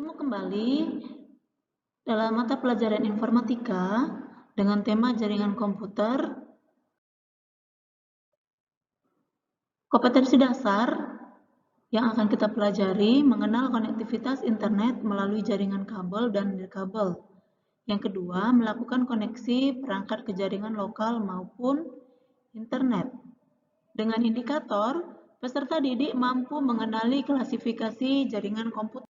Bertemu kembali dalam mata pelajaran informatika dengan tema jaringan komputer. Kompetensi dasar yang akan kita pelajari mengenal konektivitas internet melalui jaringan kabel dan nirkabel. Yang kedua, melakukan koneksi perangkat ke jaringan lokal maupun internet. Dengan indikator, peserta didik mampu mengenali klasifikasi jaringan komputer.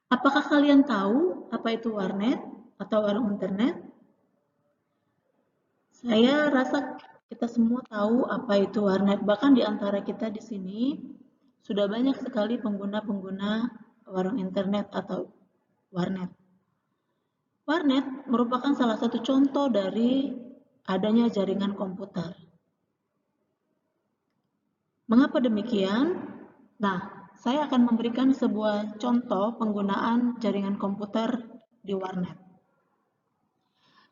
Apakah kalian tahu apa itu warnet atau warung internet? Saya rasa kita semua tahu apa itu warnet. Bahkan di antara kita di sini sudah banyak sekali pengguna-pengguna warung internet atau warnet. Warnet merupakan salah satu contoh dari adanya jaringan komputer. Mengapa demikian? Nah, saya akan memberikan sebuah contoh penggunaan jaringan komputer di warnet.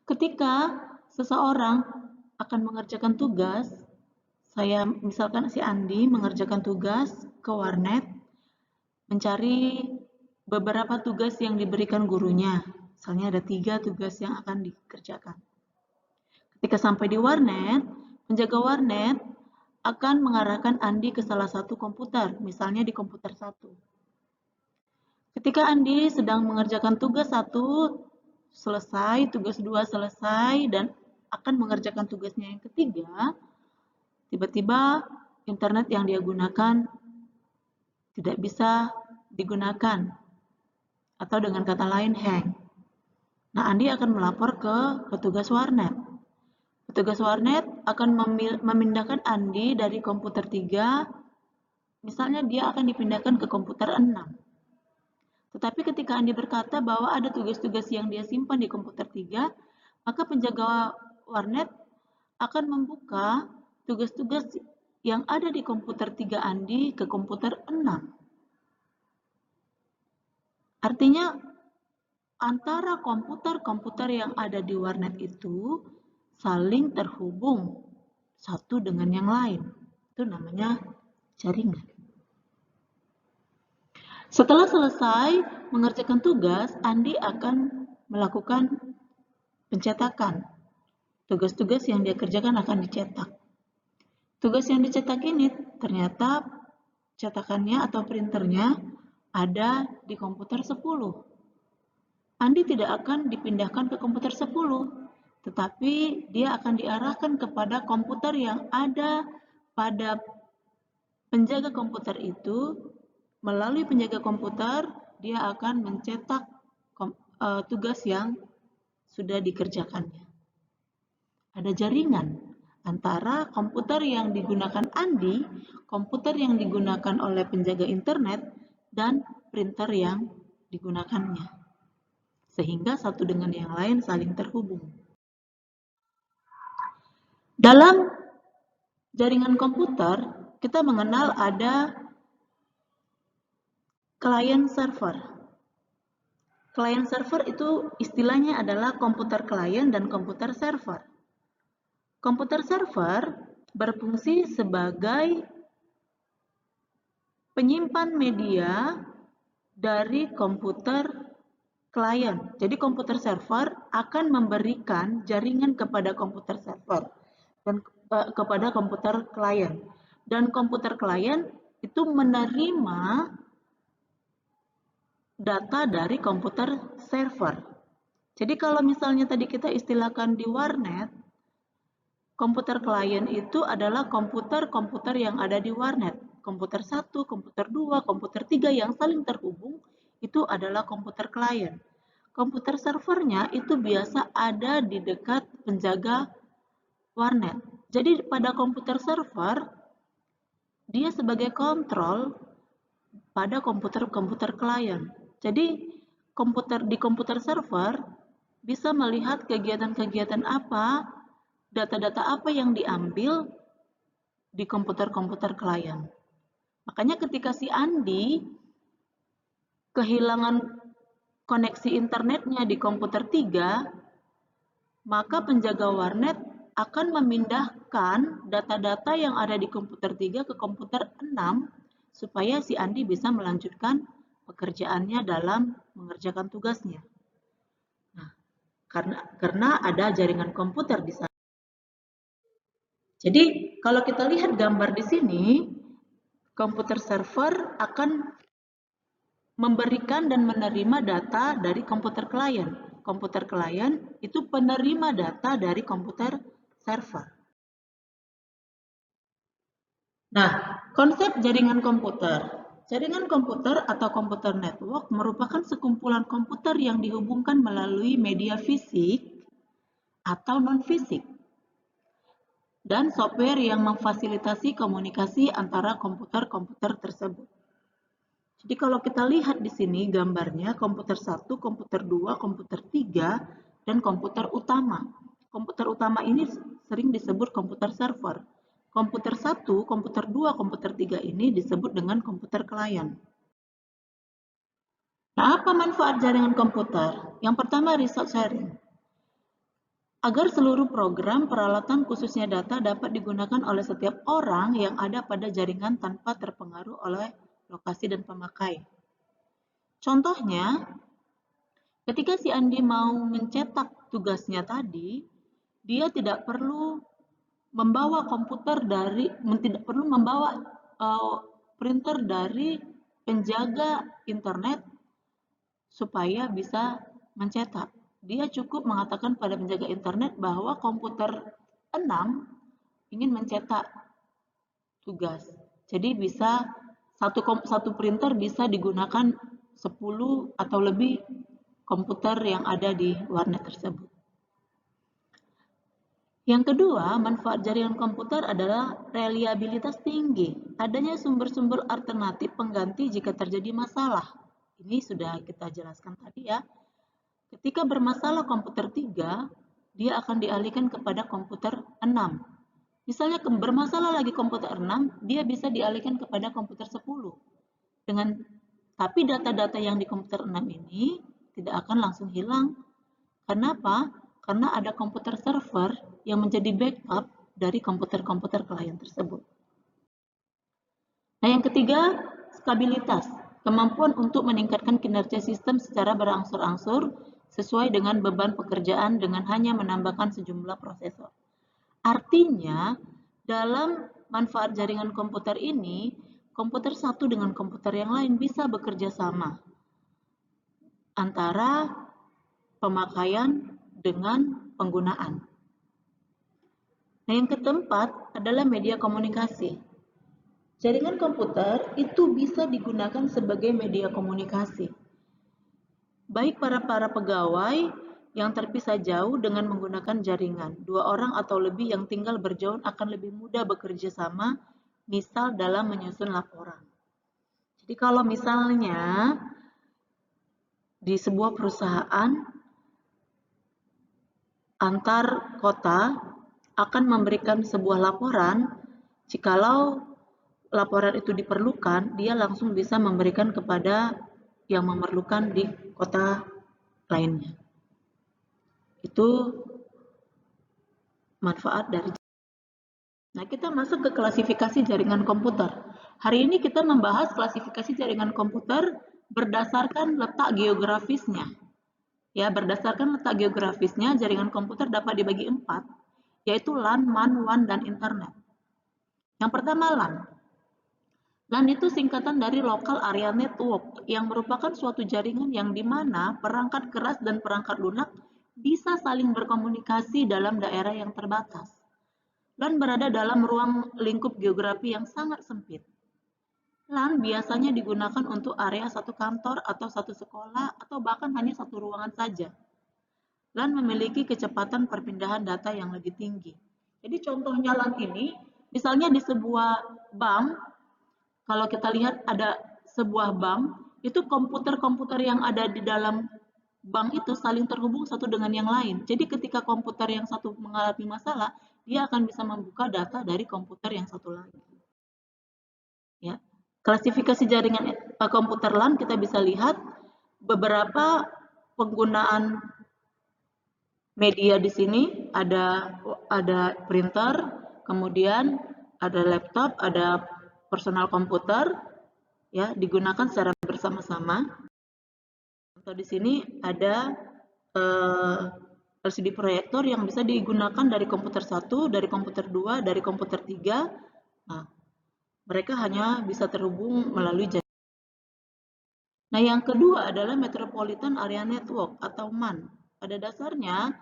Ketika seseorang akan mengerjakan tugas, misalkan si Andi mengerjakan tugas ke warnet, mencari beberapa tugas yang diberikan gurunya. Misalnya ada 3 tugas yang akan dikerjakan. Ketika sampai di warnet, penjaga warnet akan mengarahkan Andi ke salah satu komputer, misalnya di komputer 1. Ketika Andi sedang mengerjakan tugas 1, selesai, tugas 2 selesai, dan akan mengerjakan tugasnya yang ketiga, tiba-tiba internet yang dia gunakan tidak bisa digunakan, atau dengan kata lain hang. Nah, Andi akan melapor ke petugas warnet. Petugas warnet akan memindahkan Andi dari komputer 3, misalnya dia akan dipindahkan ke komputer 6. Tetapi ketika Andi berkata bahwa ada tugas-tugas yang dia simpan di komputer 3, maka penjaga warnet akan membuka tugas-tugas yang ada di komputer 3 Andi ke komputer 6. Artinya, antara komputer-komputer yang ada di warnet itu saling terhubung satu dengan yang lain. Itu namanya jaringan. Setelah selesai mengerjakan tugas, Andi akan melakukan pencetakan. Tugas-tugas yang dia kerjakan akan dicetak. Tugas yang dicetak ini ternyata cetakannya atau printernya ada di komputer 10. Andi tidak akan dipindahkan ke komputer 10, tetapi dia akan diarahkan kepada komputer yang ada pada penjaga komputer itu. Melalui penjaga komputer, dia akan mencetak tugas yang sudah dikerjakannya. Ada jaringan antara komputer yang digunakan Andi, komputer yang digunakan oleh penjaga internet, dan printer yang digunakannya. Sehingga satu dengan yang lain saling terhubung. Dalam jaringan komputer, kita mengenal ada client server. Client server itu istilahnya adalah komputer client dan komputer server. Komputer server berfungsi sebagai penyimpan media dari komputer klien. Jadi komputer server akan memberikan jaringan kepada komputer server dan kepada komputer klien. Dan komputer klien itu menerima data dari komputer server. Jadi kalau misalnya tadi kita istilahkan di warnet, komputer klien itu adalah komputer-komputer yang ada di warnet. Komputer 1, komputer 2, komputer 3 yang saling terhubung itu adalah komputer klien. Komputer servernya itu biasa ada di dekat penjaga warnet. Jadi pada komputer server, dia sebagai kontrol pada komputer-komputer klien. Jadi di komputer server bisa melihat kegiatan-kegiatan apa, data-data apa yang diambil di komputer-komputer klien. Makanya ketika si Andi kehilangan koneksi internetnya di komputer 3, maka penjaga warnet akan memindahkan data-data yang ada di komputer 3 ke komputer 6 supaya si Andi bisa melanjutkan pekerjaannya dalam mengerjakan tugasnya. Nah, karena ada jaringan komputer di sana. Jadi, kalau kita lihat gambar di sini, komputer server akan memberikan dan menerima data dari komputer klien. Komputer klien itu penerima data dari komputer server. Nah, konsep jaringan komputer. Jaringan komputer atau komputer network merupakan sekumpulan komputer yang dihubungkan melalui media fisik atau non-fisik dan software yang memfasilitasi komunikasi antara komputer-komputer tersebut. Jadi kalau kita lihat di sini gambarnya komputer 1, komputer 2, komputer 3, dan komputer utama. Komputer utama ini sering disebut komputer server. Komputer 1, komputer 2, komputer 3 ini disebut dengan komputer klien. Nah, apa manfaat jaringan komputer? Yang pertama, resource sharing. Agar seluruh program, peralatan, khususnya data dapat digunakan oleh setiap orang yang ada pada jaringan tanpa terpengaruh oleh lokasi dan pemakai. Contohnya, ketika si Andi mau mencetak tugasnya tadi, dia tidak perlu membawa printer dari penjaga internet supaya bisa mencetak. Dia cukup mengatakan pada penjaga internet bahwa komputer 6 ingin mencetak tugas. Jadi bisa satu printer bisa digunakan 10 atau lebih komputer yang ada di warnet tersebut. Yang kedua, manfaat jaringan komputer adalah reliabilitas tinggi. Adanya sumber-sumber alternatif pengganti jika terjadi masalah. Ini sudah kita jelaskan tadi ya. Ketika bermasalah komputer 3, dia akan dialihkan kepada komputer 6. Misalnya bermasalah lagi komputer 6, dia bisa dialihkan kepada komputer 10. Tapi data-data yang di komputer 6 ini tidak akan langsung hilang. Kenapa? Karena ada komputer server yang menjadi backup dari komputer-komputer klien tersebut. Nah, yang ketiga, stabilitas. Kemampuan untuk meningkatkan kinerja sistem secara berangsur-angsur sesuai dengan beban pekerjaan dengan hanya menambahkan sejumlah prosesor. Artinya, dalam manfaat jaringan komputer ini, komputer satu dengan komputer yang lain bisa bekerja sama antara pemakaian dengan penggunaan. Nah, yang keempat adalah media komunikasi. Jaringan komputer itu bisa digunakan sebagai media komunikasi. Baik para pegawai yang terpisah jauh dengan menggunakan jaringan. 2 orang atau lebih yang tinggal berjauh akan lebih mudah bekerja sama, misal dalam menyusun laporan. Jadi kalau misalnya di sebuah perusahaan antar kota akan memberikan sebuah laporan, jikalau laporan itu diperlukan, dia langsung bisa memberikan kepada yang memerlukan di kota lainnya. Itu manfaat dari. Nah, kita masuk ke klasifikasi jaringan komputer. Hari ini kita membahas klasifikasi jaringan komputer berdasarkan letak geografisnya. Ya, berdasarkan letak geografisnya, jaringan komputer dapat dibagi 4, yaitu LAN, MAN, WAN, dan Internet. Yang pertama LAN. LAN itu singkatan dari Local Area Network, yang merupakan suatu jaringan yang dimana perangkat keras dan perangkat lunak bisa saling berkomunikasi dalam daerah yang terbatas. LAN berada dalam ruang lingkup geografi yang sangat sempit. LAN biasanya digunakan untuk area satu kantor atau satu sekolah atau bahkan hanya satu ruangan saja. LAN memiliki kecepatan perpindahan data yang lebih tinggi. Jadi contohnya LAN ini, misalnya di sebuah bank, kalau kita lihat ada sebuah bank, itu komputer-komputer yang ada di dalam bank itu saling terhubung satu dengan yang lain. Jadi ketika komputer yang satu mengalami masalah, dia akan bisa membuka data dari komputer yang satu lagi. Ya. Klasifikasi jaringan komputer LAN kita bisa lihat beberapa penggunaan media di sini, ada printer, kemudian ada laptop, ada personal komputer, ya, digunakan secara bersama. bersama-sama. Contoh di sini ada LCD proyektor yang bisa digunakan dari komputer 1, dari komputer 2, dari komputer 3. Nah, mereka hanya bisa terhubung melalui jaringan. Nah, yang kedua adalah Metropolitan Area Network atau MAN. Pada dasarnya,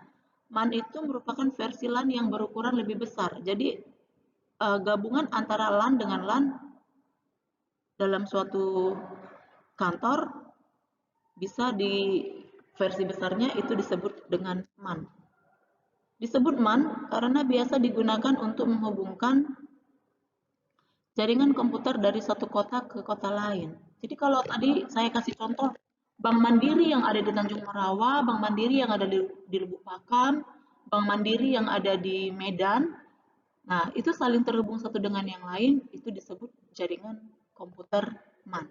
MAN itu merupakan versi LAN yang berukuran lebih besar. Jadi, gabungan antara LAN dengan LAN dalam suatu kantor bisa di versi besarnya itu disebut dengan MAN. Disebut MAN karena biasa digunakan untuk menghubungkan jaringan komputer dari satu kota ke kota lain. Jadi kalau tadi saya kasih contoh Bank Mandiri yang ada di Tanjung Merawa, Bank Mandiri yang ada di Lubuk Pakam, Bank Mandiri yang ada di Medan, nah itu saling terhubung satu dengan yang lain, itu disebut jaringan komputer MAN.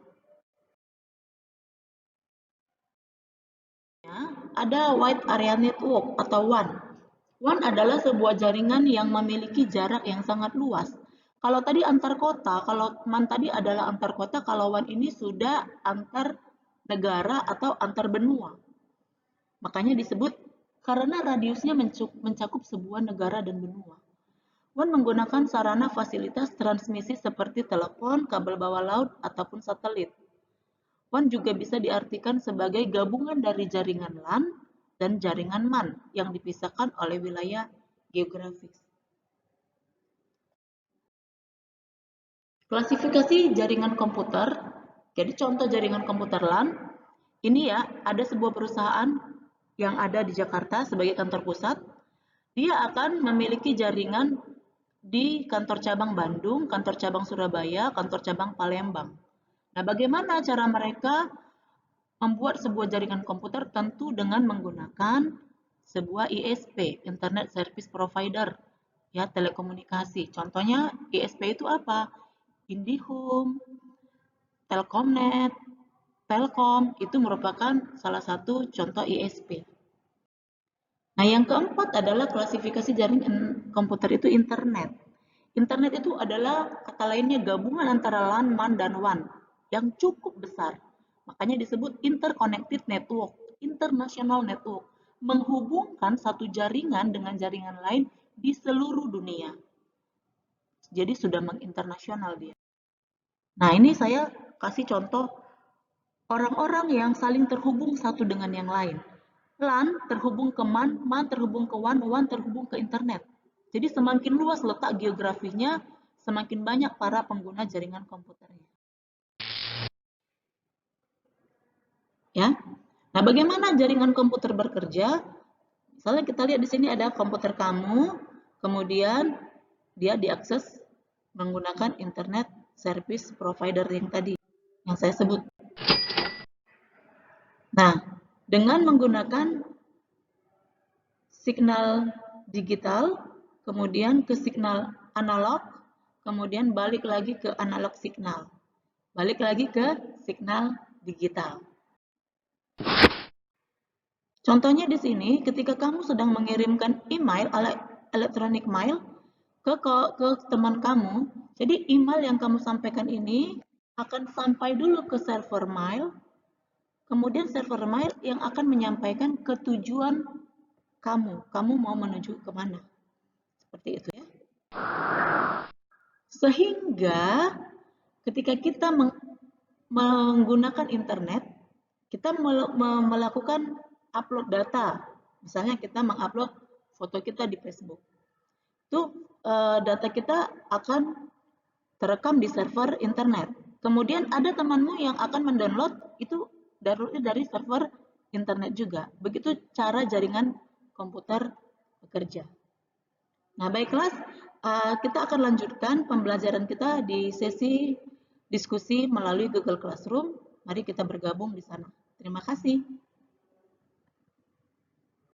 Ada Wide Area Network atau WAN. WAN adalah sebuah jaringan yang memiliki jarak yang sangat luas. Kalau tadi antar kota, kalau MAN tadi adalah antar kota, kalau WAN ini sudah antar negara atau antar benua. Makanya disebut karena radiusnya mencakup sebuah negara dan benua. WAN menggunakan sarana fasilitas transmisi seperti telepon, kabel bawah laut, ataupun satelit. WAN juga bisa diartikan sebagai gabungan dari jaringan LAN dan jaringan MAN yang dipisahkan oleh wilayah geografis. Klasifikasi jaringan komputer. Jadi contoh jaringan komputer LAN, ini ya ada sebuah perusahaan yang ada di Jakarta sebagai kantor pusat. Dia akan memiliki jaringan di kantor cabang Bandung, kantor cabang Surabaya, kantor cabang Palembang. Nah, bagaimana cara mereka membuat sebuah jaringan komputer? Tentu dengan menggunakan sebuah ISP, Internet Service Provider, ya telekomunikasi. Contohnya ISP itu apa? IndiHome, Telkomnet, Telkom itu merupakan salah satu contoh ISP. Nah, yang keempat adalah klasifikasi jaringan komputer itu internet. Internet itu adalah kata lainnya gabungan antara LAN, MAN, dan WAN yang cukup besar. Makanya disebut interconnected network, international network, menghubungkan satu jaringan dengan jaringan lain di seluruh dunia. Jadi sudah menginternasional dia. Nah, ini saya kasih contoh orang-orang yang saling terhubung satu dengan yang lain. LAN terhubung ke MAN, MAN terhubung ke WAN, WAN terhubung ke internet. Jadi semakin luas letak geografinya, semakin banyak para pengguna jaringan komputernya. Ya. Nah, bagaimana jaringan komputer bekerja? Misalnya kita lihat di sini ada komputer kamu, kemudian dia diakses menggunakan internet service provider yang tadi yang saya sebut. Nah, dengan menggunakan signal digital, kemudian ke signal analog, kemudian balik lagi ke analog signal, balik lagi ke signal digital. Contohnya di sini, ketika kamu sedang mengirimkan email, electronic mail ke teman kamu, jadi email yang kamu sampaikan ini akan sampai dulu ke server mail, kemudian server mail yang akan menyampaikan ke tujuan kamu mau menuju kemana. Seperti itu ya. Sehingga ketika kita menggunakan internet, kita melakukan upload data. Misalnya kita mengupload foto kita di Facebook. Itu data kita akan terekam di server internet. Kemudian ada temanmu yang akan mendownload, itu dari server internet juga. Begitu cara jaringan komputer bekerja. Nah, baiklah, kita akan lanjutkan pembelajaran kita di sesi diskusi melalui Google Classroom. Mari kita bergabung di sana. Terima kasih.